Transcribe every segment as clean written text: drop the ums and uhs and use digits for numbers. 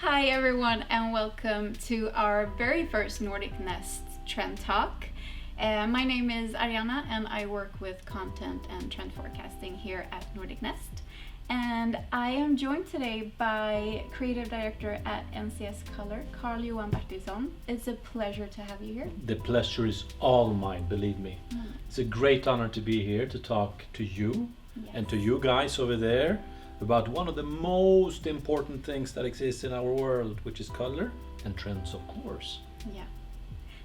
Hi everyone and welcome to our very first Nordic Nest Trend Talk. My name is Ariana and I work with content and trend forecasting here at Nordic Nest. And I am joined today by Creative Director at NCS Color, Carl-Johan Bertilsson. It's a pleasure to have you here. The pleasure is all mine, believe me. It's a great honor to be here to talk to you and to you guys over there about one of the most important things that exists in our world, which is color and trends, of course. Yeah.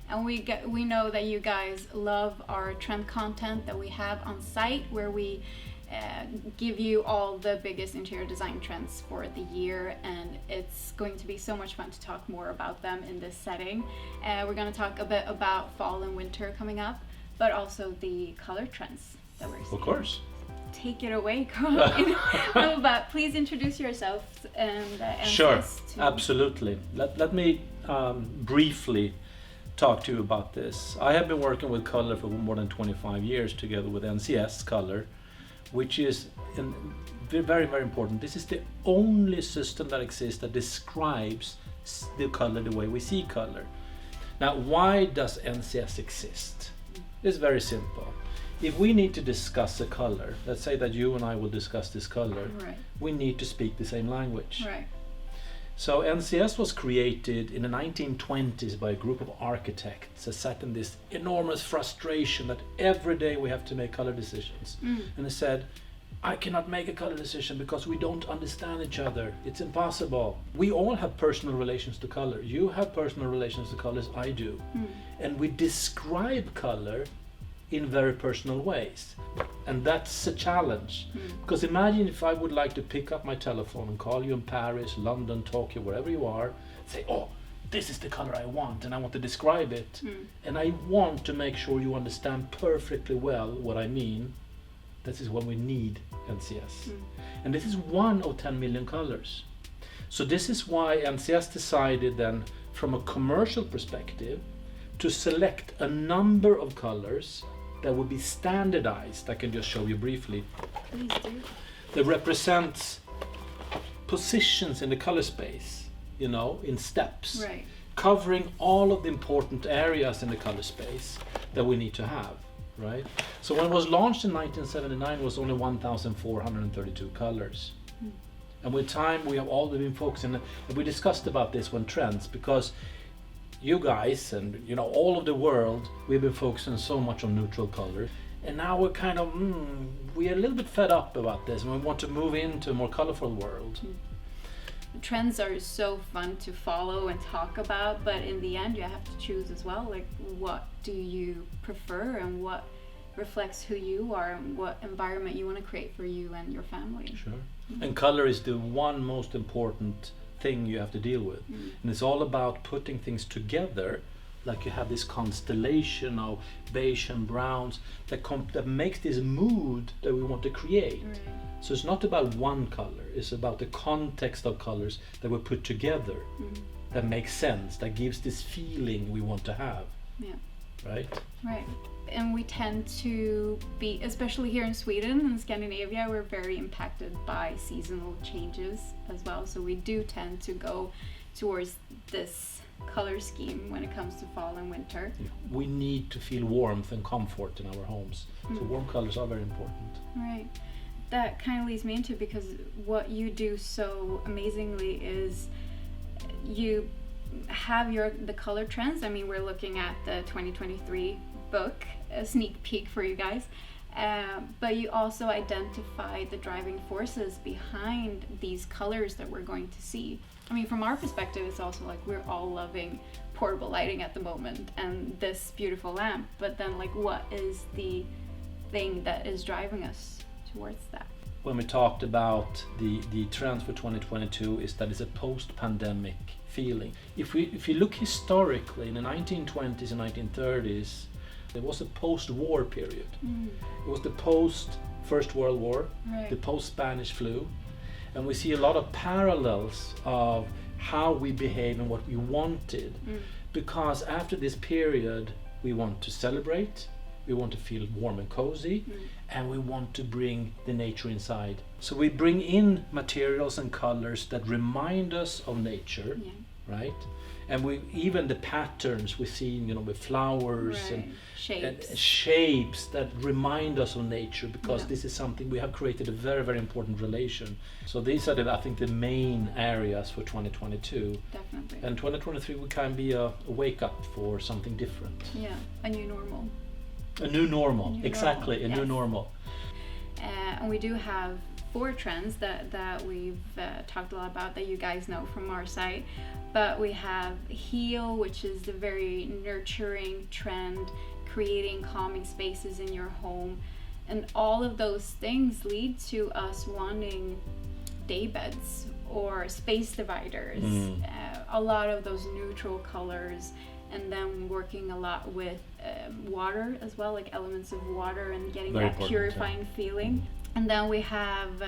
And we know that you guys love our trend content that we have on site, where we give you all the biggest interior design trends for the year, and it's going to be so much fun to talk more about them in this setting. We're going to talk a bit about fall and winter coming up, but also the color trends that we're seeing. Of course. Take it away, Carl. No, but please introduce yourself and Sure, to... absolutely. Let me briefly talk to you about this. I have been working with color for more than 25 years together with NCS Color, which is very, very important. This is the only system that exists that describes the color the way we see color. Now, why does NCS exist? It's very simple. If we need to discuss a color, let's say that you and I will discuss this color, Right. we need to speak the same language. Right. So NCS was created in the 1920s by a group of architects that sat in this enormous frustration that every day we have to make color decisions. And they said, I cannot make a color decision because we don't understand each other. It's impossible. We all have personal relations to color. You have personal relations to colors, I do. And we describe color in very personal ways. And that's a challenge. Because imagine if I would like to pick up my telephone and call you in Paris, London, Tokyo, wherever you are, say, oh, this is the color I want and I want to describe it. And I want to make sure you understand perfectly well what I mean. This is when we need NCS. And this is one of 10 million colors. So this is why NCS decided then, from a commercial perspective, to select a number of colors that would be standardized. I can just show you briefly. Please do. That represents positions in the color space, in steps, Right. covering all of the important areas in the color space that we need to have, right? So when it was launched in 1979, it was only 1,432 colors. And with time, we have all been focusing, and we discussed about this when trends, because you guys and all of the world, we've been focusing so much on neutral color, and now we're kind of we're a little bit fed up about this, and we want to move into a more colorful world. Trends are so fun to follow and talk about, but in the end you have to choose as well, like what do you prefer and what reflects who you are and what environment you want to create for you and your family. Sure. And color is the one most important thing you have to deal with. And it's all about putting things together, like you have this constellation of beige and browns that makes this mood that we want to create. Right. So it's not about one color, it's about the context of colors that we put together that makes sense, that gives this feeling we want to have. Yeah. Right? Right. And we tend to be, especially here in Sweden and Scandinavia, we're very impacted by seasonal changes as well. So we do tend to go towards this color scheme when it comes to fall and winter. We need to feel warmth and comfort in our homes. So warm colors are very important. Right. That kind of leads me into, because what you do so amazingly is you have the color trends. I mean, we're looking at the 2023 book, a sneak peek for you guys, but you also identify the driving forces behind these colors that we're going to see. I mean, from our perspective, it's also like we're all loving portable lighting at the moment and this beautiful lamp, but then like what is the thing that is driving us towards that? When we talked about the trend for 2022 is that it's a post-pandemic feeling. If you look historically in the 1920s and 1930s, there was a post-war period. It was the post-First World War, Right. the post-Spanish flu, and we see a lot of parallels of how we behave and what we wanted. Because after this period, we want to celebrate, we want to feel warm and cozy, and we want to bring the nature inside. So we bring in materials and colors that remind us of nature, right? And we even the patterns we see, with flowers and shapes that remind us of nature, because this is something we have created a very, very important relation. So these are I think the main areas for 2022. Definitely. And 2023 will kind of be a wake up for something different. Yeah, a new normal. A new normal, new exactly, normal. A new normal. And we do have 4 trends that we've talked a lot about, that you guys know from our site. But we have heal, which is the very nurturing trend, creating calming spaces in your home. And all of those things lead to us wanting day beds or space dividers, a lot of those neutral colors, and then working a lot with water as well, like elements of water, and getting very that purifying feeling. And then we have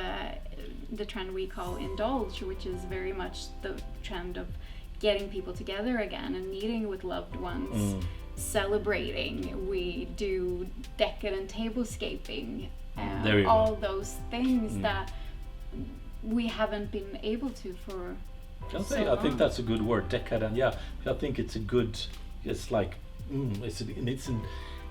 the trend we call indulge, which is very much the trend of getting people together again and meeting with loved ones, celebrating. We do decadent tablescaping, all those things that we haven't been able to for I think that's a good word, decadent. Yeah, I think it's a good. It's like it's an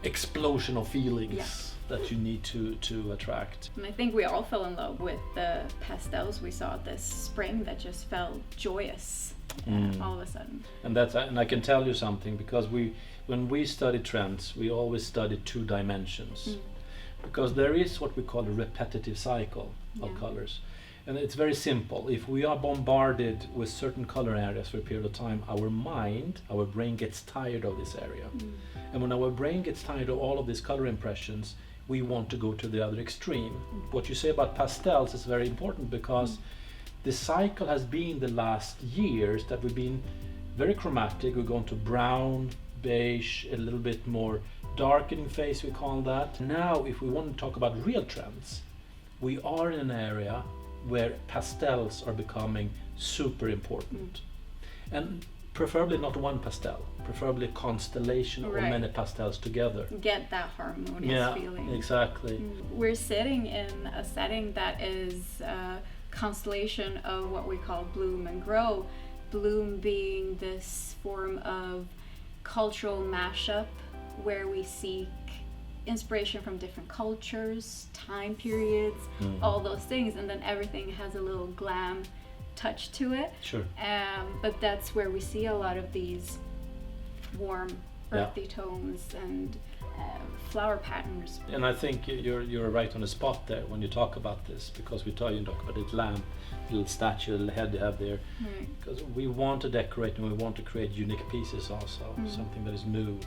explosion of feelings that you need to attract. And I think we all fell in love with the pastels we saw this spring that just felt joyous all of a sudden. And I can tell you something, because when we study trends, we always study 2 dimensions, because there is what we call a repetitive cycle of colors. And it's very simple. If we are bombarded with certain color areas for a period of time, our brain gets tired of this area. And when our brain gets tired of all of these color impressions, we want to go to the other extreme. What you say about pastels is very important, because the cycle has been the last years that we've been very chromatic. We've gone to brown, beige, a little bit more darkening phase, we call that. Now, if we want to talk about real trends, we are in an area where pastels are becoming super important. And preferably not one pastel, preferably a constellation of many pastels together. Get that harmonious feeling. Exactly. We're sitting in a setting that is a constellation of what we call bloom and grow. Bloom being this form of cultural mashup where we seek inspiration from different cultures, time periods, all those things, and then everything has a little glam touch to it. Sure. But that's where we see a lot of these warm, earthy tones and flower patterns. And I think you're right on the spot there when you talk about this, because you talk about the lamp, little statue, little head you have there. Because we want to decorate and we want to create unique pieces also, something that is new.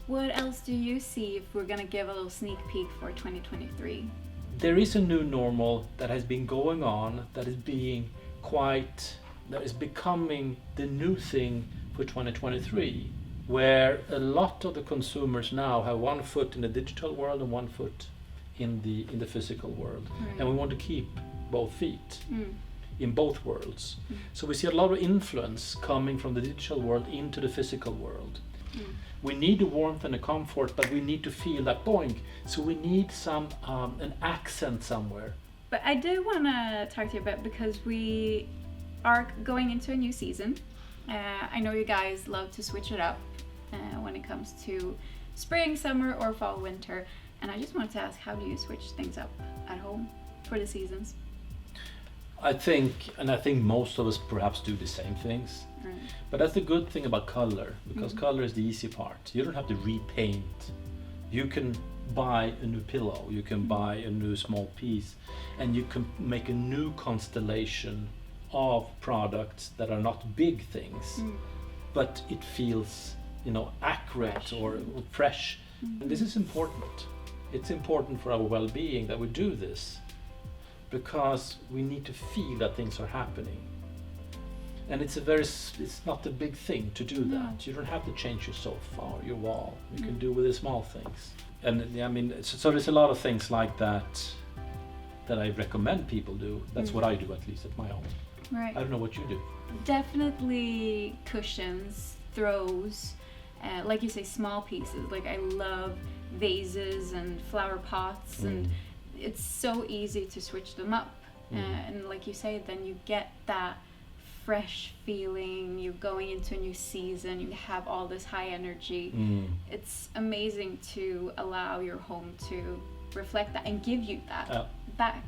What else do you see if we're going to give a little sneak peek for 2023? There is a new normal that has been going on, that is becoming the new thing for 2023, where a lot of the consumers now have one foot in the digital world and one foot in the physical world. And we want to keep both feet in both worlds. So we see a lot of influence coming from the digital world into the physical world. We need the warmth and the comfort, but we need to feel that boing. So we need some an accent somewhere. But I did want to talk to you about, because we are going into a new season. I know you guys love to switch it up when it comes to spring, summer, or fall, winter. And I just wanted to ask, how do you switch things up at home for the seasons? I think most of us perhaps do the same things. But that's the good thing about color, because color is the easy part. You don't have to repaint. You can buy a new pillow, you can buy a new small piece, and you can make a new constellation of products that are not big things, but it feels, accurate or fresh. And this is important. It's important for our well-being that we do this, because we need to feel that things are happening. And it's not a big thing to do that. You don't have to change your sofa or your wall. You can do with the small things. And so there's a lot of things like that I recommend people do. That's what I do, at least at my home. Right. I don't know what you do. Definitely cushions, throws, like you say, small pieces. Like I love vases and flower pots, and it's so easy to switch them up. And like you say, then you get that fresh feeling. You're going into a new season. You have all this high energy. It's amazing to allow your home to reflect that and give you that back.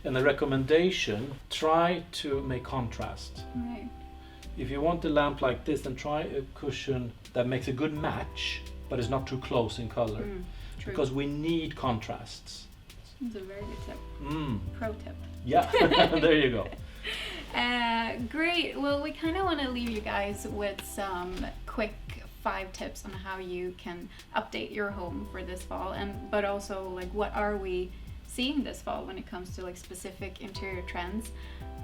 And the recommendation: try to make contrast. Right. If you want a lamp like this, then try a cushion that makes a good match, but is not too close in color. True. Because we need contrasts. It's a very good tip. Pro tip. Yeah, there you go. Great. Well, we kind of want to leave you guys with some quick 5 tips on how you can update your home for this fall, but also like what are we seeing this fall when it comes to like specific interior trends.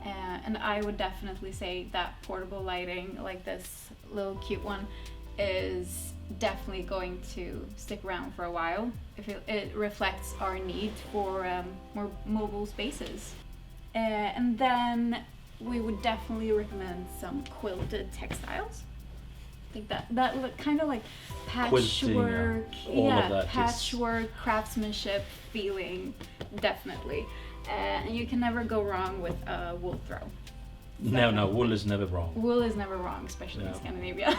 And I would definitely say that portable lighting, like this little cute one, is definitely going to stick around for a while if it reflects our need for more mobile spaces. And then we would definitely recommend some quilted textiles. I think that look kind of like patchwork, all of that patchwork craftsmanship feeling, definitely. And you can never go wrong with a wool throw. No, wool is never wrong. Wool is never wrong, especially in Scandinavia,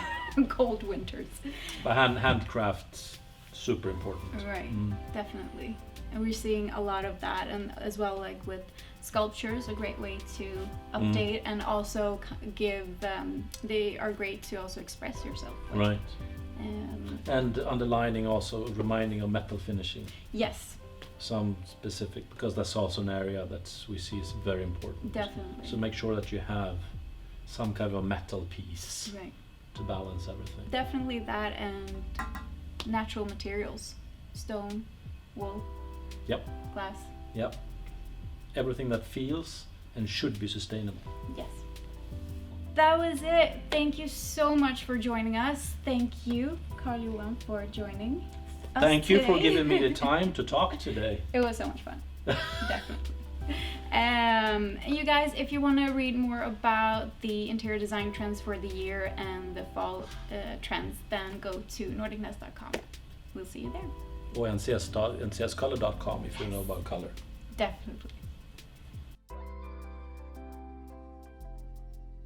cold winters. But handcraft's super important. Right, definitely. And we're seeing a lot of that, and as well, like with sculptures, a great way to update and also give. They are great to also express yourself with. Right. And underlining, also reminding of metal finishing. Yes. Some specific, because that's also an area that we see is very important. Definitely. So make sure that you have some kind of a metal piece to balance everything. Definitely that, and natural materials, stone, wool, glass. Yep. Everything that feels and should be sustainable. Yes. That was it. Thank you so much for joining us. Thank you, Carl-Johan, for joining us Thank you today. for giving me the time to talk today. It was so much fun. Definitely. And you guys, if you want to read more about the interior design trends for the year and the fall trends, then go to nordicnest.com. We'll see you there. Or ncscolor.com if you know about color. Definitely.